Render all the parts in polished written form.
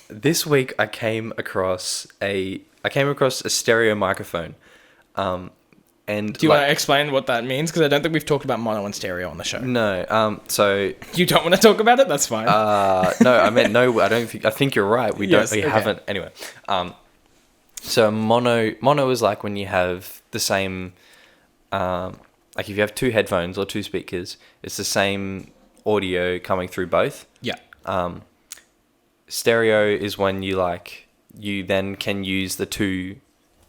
this week I came across a stereo microphone. And Do you want to explain what that means? Because I don't think we've talked about mono and stereo on the show. No. So You don't want to talk about it? That's fine. no, I meant no. I don't think. I think you're right. We Yes, don't. We okay. haven't. Anyway. So mono is like when you have the same. Like if you have two headphones or two speakers, it's the same audio coming through both. Yeah. Stereo is when you then can use the two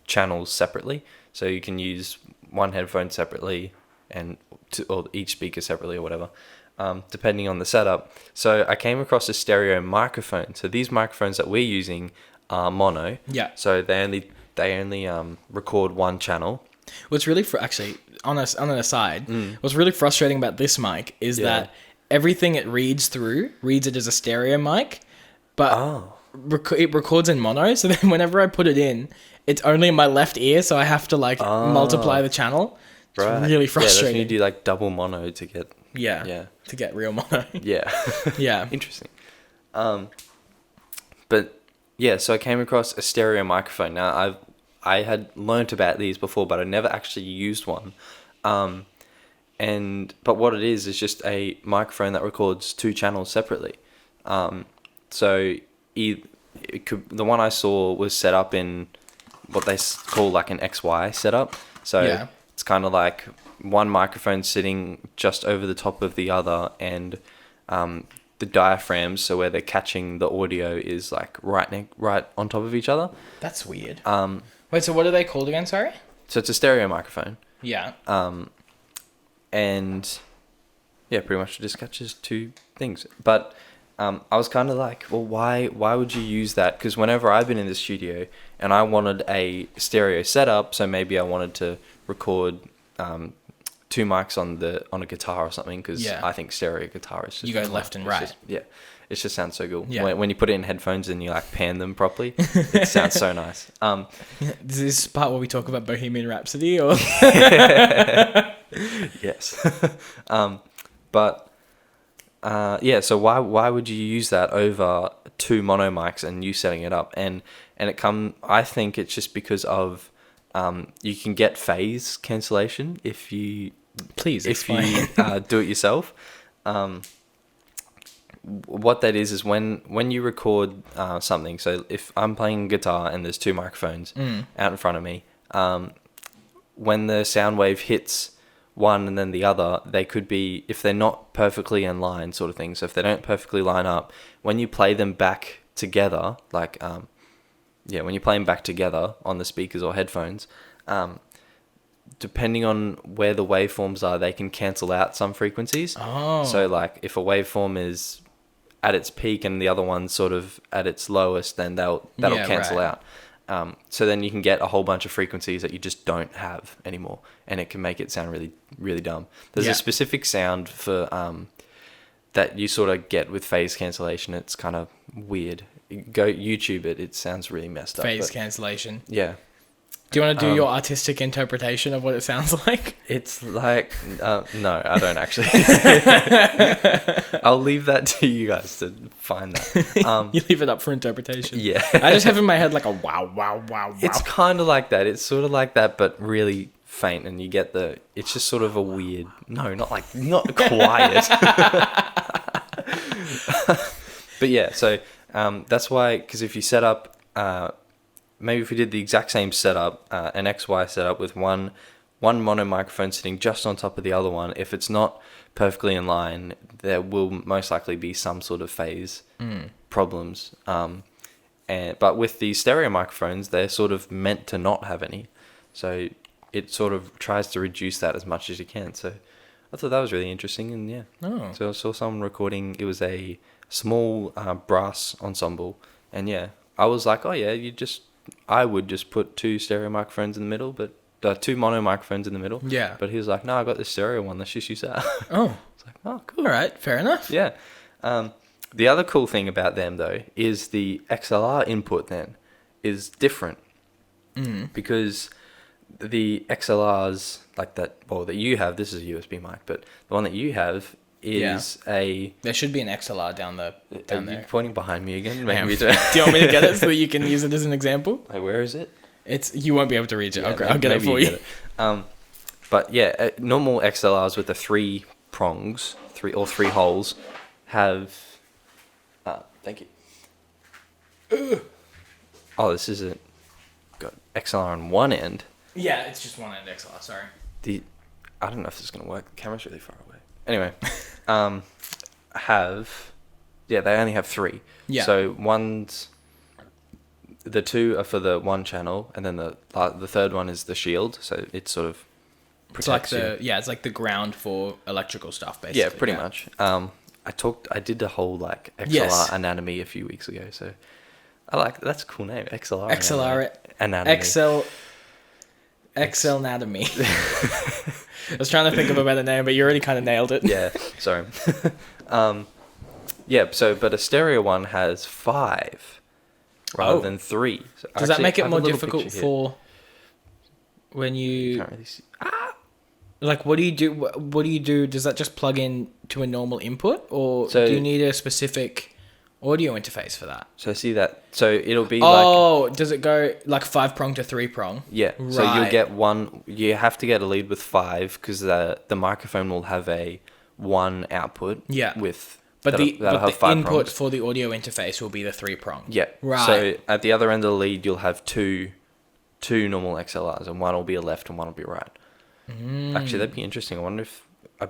channels separately. So you can use one headphone separately or each speaker separately or whatever, depending on the setup. So I came across a stereo microphone. So these microphones that we're using are mono. Yeah. So they only record one channel. What's really actually on an aside, what's really frustrating about this mic is that everything it reads it as a stereo mic, but it records in mono. So then whenever I put it in, it's only in my left ear, so I have to multiply the channel. It's really frustrating. Yeah, that's when you do like double mono to get to get real mono. Yeah. Yeah. Interesting. But yeah, so I came across a stereo microphone. Now I had learnt about these before, but I never actually used one. But what it is just a microphone that records two channels separately. So the one I saw was set up in what they call like an XY setup. So it's kind of like one microphone sitting just over the top of the other, and the diaphragms, so where they're catching the audio, is like right on top of each other. That's weird. Wait, so what are they called again? Sorry. So it's a stereo microphone. Yeah. And yeah, pretty much it just catches two things. But I was kind of like, well, why would you use that? Because whenever I've been in the studio and I wanted a stereo setup, so maybe I wanted to record two mics on a guitar or something, because I think stereo guitar is just... You go left and right. It just sounds so cool. Yeah. When you put it in headphones and you like pan them properly, it sounds so nice. Is this part where we talk about Bohemian Rhapsody, or? Yes. So why would you use that over two mono mics and you setting it up? And I think it's just because of you can get phase cancellation if you do it yourself. What that is when you record something. So if I'm playing guitar and there's two microphones out in front of me, when the sound wave hits one and then the other, they could be, if they're not perfectly in line, sort of thing. So if they don't perfectly line up, when you play them back together, when you play them back together on the speakers or headphones, depending on where the waveforms are, they can cancel out some frequencies. Oh. So like if a waveform is at its peak and the other one's sort of at its lowest, then that'll cancel out. So then you can get a whole bunch of frequencies that you just don't have anymore, and it can make it sound really, really dumb. There's a specific sound for that you sort of get with phase cancellation. It's kind of weird. Go YouTube it. It sounds really messed up. Phase cancellation. Yeah. Do you want to do your artistic interpretation of what it sounds like? It's like, no, I don't actually. I'll leave that to you guys to find that. You leave it up for interpretation. Yeah. I just have in my head like a wow, wow, wow, wow. It's kind of like that. It's sort of like that, but really faint, and you get it's just sort of a weird, not quiet. But yeah, so that's why, because if you set up, maybe if we did the exact same setup, an XY setup with one mono microphone sitting just on top of the other one, if it's not perfectly in line, there will most likely be some sort of phase problems. But with the stereo microphones, they're sort of meant to not have any. So it sort of tries to reduce that as much as you can. So I thought that was really interesting, and yeah. Oh. So I saw someone recording, it was a small brass ensemble, and yeah, I was like, oh yeah, I would just put two stereo microphones in the middle, but two mono microphones in the middle. Yeah. But he was like, no, I got this stereo one. Let's just use that. Oh. It's like, oh, cool. All right. Fair enough. Yeah. The other cool thing about them, though, is the XLR input then is different. Because the XLRs, like that you have, this is a USB mic, but the one that you have, is a... There should be an XLR down Are there. you pointing behind me again? I am. Maybe Do you want me to get it so that you can use it as an example? Wait, where is it? You won't be able to reach it. Yeah, I'll get it for you. But yeah, normal XLRs with the 3 prongs, three holes, have... thank you. Oh, this isn't... Got XLR on one end. Yeah, it's just one end XLR, sorry. I don't know if this is going to work. The camera's really far away. Anyway, they only have 3. Yeah. So the 2 are for the one channel, and then the third one is the shield. So it sort of protects you. It's like the ground for electrical stuff, basically. Yeah, pretty much. I did a whole like XLR anatomy a few weeks ago. So that's a cool name, XLR anatomy. XL anatomy. I was trying to think of a better name, but you already kind of nailed it. Yeah, sorry. But a stereo one has 5 rather than 3. So does that make it more difficult for when you... Can't really see. Like, what do you do? What do you do? Does that just plug in to a normal input, or do you need a specific audio interface for that? So see that. So it'll be does it go like 5-prong to 3-prong? Yeah. Right. So you'll get one. You have to get a lead with 5 because the microphone will have a 1 output. Yeah. That'll have 5 input prongs. for the audio interface will be the 3-prong. Yeah. Right. So at the other end of the lead, you'll have two normal XLRs, and one will be a left and one will be right. Actually, that'd be interesting. I wonder if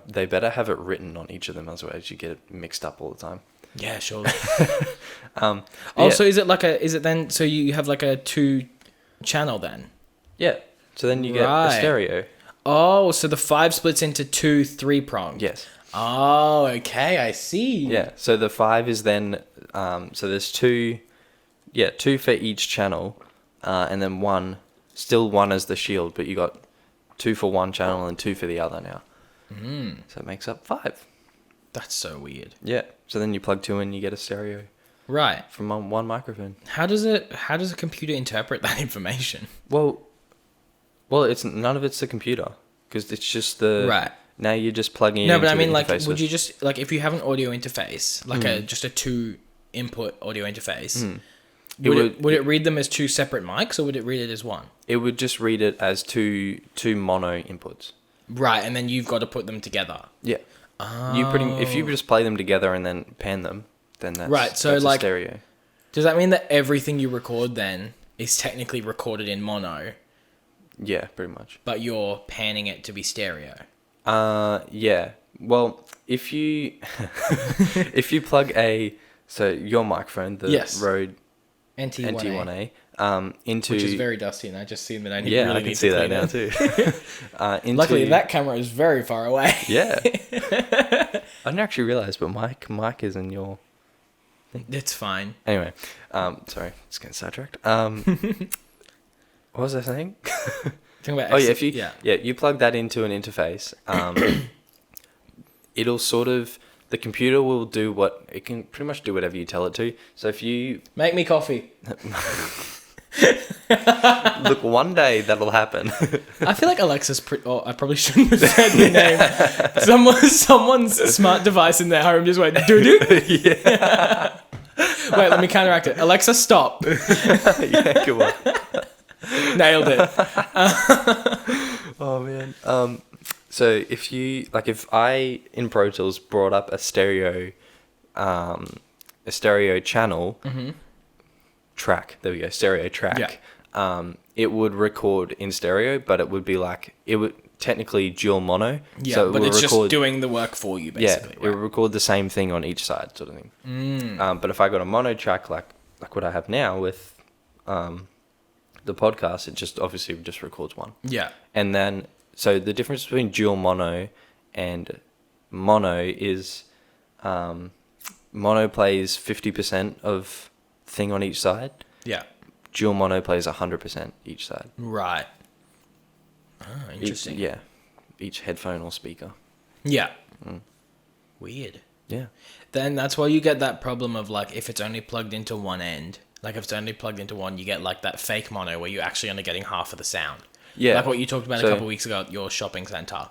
they better have it written on each of them, otherwise you get it mixed up all the time. Yeah, sure. So is it then, so you have like a 2-channel then? Yeah. So then you get a stereo. Oh, so the 5 splits into 2 3-prong. Yes. Oh, okay, I see. Yeah. So the 5 is then so there's 2 for each channel, and then one as the shield, but you got 2 for one channel and 2 for the other now. So it makes up 5. That's so weird. Yeah. So then you plug 2 in, you get a stereo. Right. From one microphone. How does a computer interpret that information? Well, it's none of it's the computer, because it's just the... Right. Now you're just plugging it No, into but I mean, the like, interface would you just, like, if you have an audio interface, like just a 2-input audio interface, would it read them as 2 separate mics, or would it read it as one? It would just read it as two mono inputs. Right, and then you've got to put them together. Yeah. If you just play them together and then pan them, then that's right. So that's like, a stereo. Does that mean that everything you record then is technically recorded in mono? Yeah, pretty much. But you're panning it to be stereo. Yeah. Well, if you plug your microphone, the Rode NT1A, into... Which is very dusty, and I just see that I need I can see that now too. Luckily, that camera is very far away. Yeah. I didn't actually realize, but mic is in your thing. It's fine. Anyway, sorry, just getting sidetracked. What was I saying? You plug that into an interface, it'll sort of... The computer will do what... It can pretty much do whatever you tell it to. So if you... Make me coffee. Look, one day that'll happen. I feel like Alexa's... I probably shouldn't have said the name. Someone's smart device in their home just went doo-doo. Yeah. Wait, let me counteract it. Alexa, stop. Yeah, come on. Nailed it. Oh, man. So if I in Pro Tools brought up a stereo channel track, there we go, stereo track. Yeah. It would record in stereo, but it would be technically dual mono. Yeah, so but it's just doing the work for you, basically. Yeah, it would record the same thing on each side, sort of thing. But if I got a mono track like what I have now with the podcast, it just obviously just records one. Yeah. And then... So the difference between dual mono and mono is mono plays 50% of thing on each side. Yeah. Dual mono plays 100% each side. Right. Oh, interesting. Each headphone or speaker. Yeah. Weird. Yeah. Then that's why you get that problem of like if it's only plugged into one end, like if it's only plugged into one, you get like that fake mono where you're actually only getting half of the sound. Yeah. Like what you talked about a couple of weeks ago at your shopping centre.